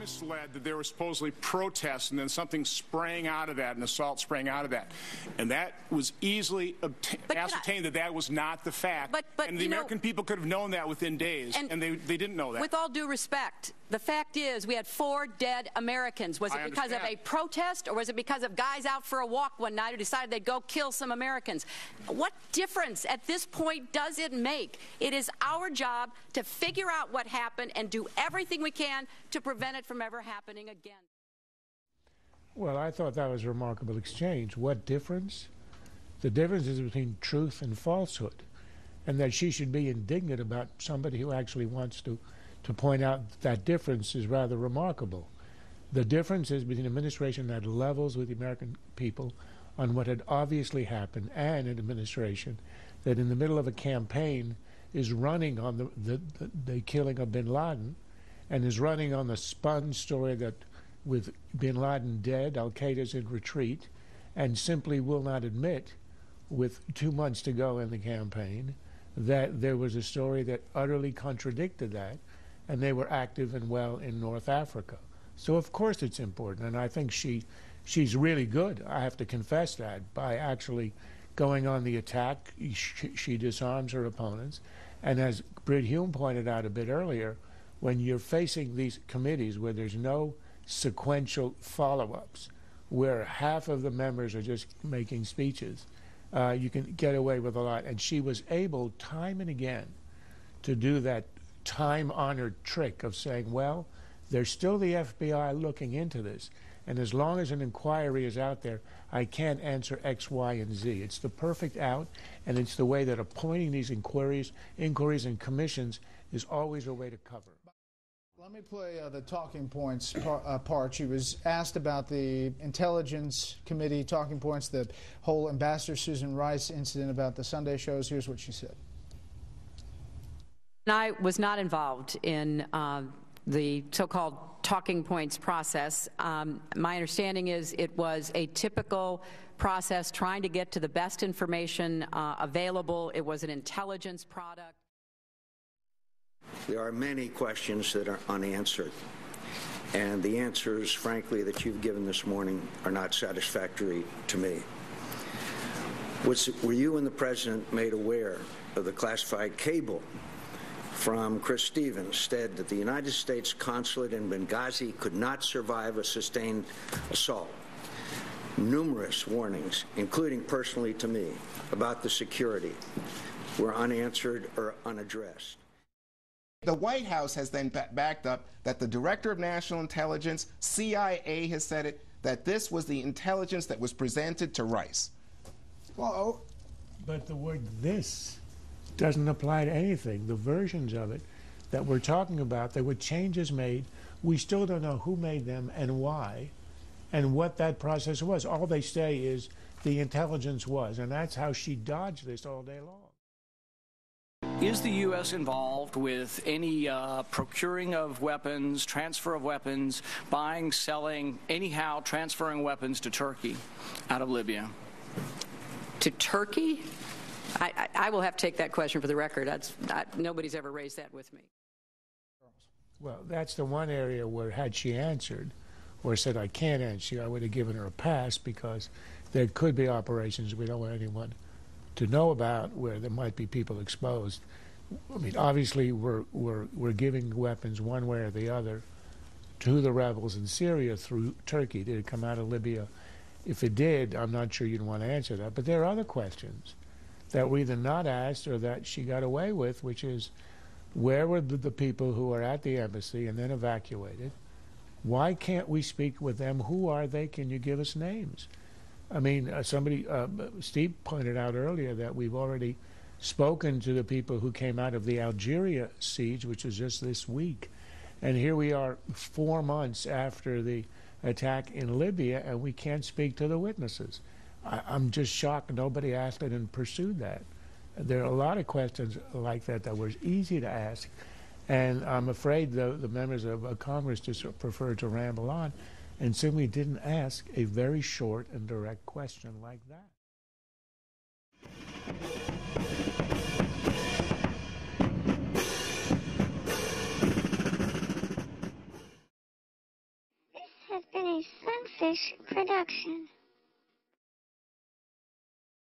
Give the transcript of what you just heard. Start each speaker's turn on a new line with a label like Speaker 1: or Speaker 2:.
Speaker 1: misled that there were supposedly protests and then something sprang out of that, an assault sprang out of that. And that was easily ascertained that that was not the fact. And the American people could have known that within days, and they didn't know that.
Speaker 2: With all due respect, the fact is we had 4 dead Americans. Was it because of a protest, or was it because of guys out for a walk one night who decided they'd go kill some Americans? What difference at this point does it make? It is our job to figure out what happened and do everything we can to prevent it from ever happening again.
Speaker 3: Well, I thought that was a remarkable exchange. What difference? The difference is between truth and falsehood, and that she should be indignant about somebody who actually wants to point out that difference is rather remarkable. The difference is between an administration that levels with the American people on what had obviously happened, and an administration that in the middle of a campaign is running on the killing of bin Laden, and is running on the spun story that with bin Laden dead, al-Qaeda's in retreat, and simply will not admit, with 2 months to go in the campaign, that there was a story that utterly contradicted that, and they were active and well in North Africa. So of course it's important, and I think she's really good, I have to confess that, by actually going on the attack. She disarms her opponents, and as Britt Hume pointed out a bit earlier, when you're facing these committees where there's no sequential follow-ups, where half of the members are just making speeches, you can get away with a lot. And she was able, time and again, to do that time-honored trick of saying, well, there's still the FBI looking into this, and as long as an inquiry is out there, I can't answer X, Y, and Z. It's the perfect out, and it's the way that appointing these inquiries and commissions is always a way to cover.
Speaker 4: Let me play the talking points part. She was asked about the Intelligence Committee talking points, the whole Ambassador Susan Rice incident about the Sunday shows. Here's what she said.
Speaker 2: I was not involved in the so-called talking points process. My understanding is it was a typical process trying to get to the best information available. It was an intelligence product.
Speaker 5: There are many questions that are unanswered, and the answers, frankly, that you've given this morning are not satisfactory to me. Were you and the President made aware of the classified cable from Chris Stevens said that the United States consulate in Benghazi could not survive a sustained assault? Numerous warnings, including personally to me, about the security were unanswered or unaddressed.
Speaker 6: The White House has then backed up that the Director of National Intelligence, CIA, has said it, that this was the intelligence that was presented to Rice.
Speaker 3: Well, but the word "this" doesn't apply to anything. The versions of it that we're talking about, there were changes made. We still don't know who made them and why, and what that process was. All they say is the intelligence was, and that's how she dodged this all day long.
Speaker 7: Is the U.S. involved with any procuring of weapons, transfer of weapons, buying, selling, anyhow transferring weapons to Turkey out of Libya?
Speaker 2: To Turkey? I will have to take that question for the record. Nobody's ever raised that with me.
Speaker 3: Well, that's the one area where, had she answered or said, I can't answer, I would have given her a pass, because there could be operations we don't want anyone to know about where there might be people exposed. I mean, obviously, we're giving weapons one way or the other to the rebels in Syria through Turkey. Did it come out of Libya? If it did, I'm not sure you'd want to answer that. But there are other questions that were either not asked or that she got away with, which is, where were the people who are at the embassy and then evacuated? Why can't we speak with them? Who are they? Can you give us names? I mean, Steve pointed out earlier that we've already spoken to the people who came out of the Algeria siege, which was just this week. And here we are 4 months after the attack in Libya, and we can't speak to the witnesses. I'm just shocked nobody asked it and pursued that. There are a lot of questions like that that were easy to ask, and I'm afraid the members of Congress just prefer to ramble on and simply didn't ask a very short and direct question like that.
Speaker 8: has been a Sunfish production.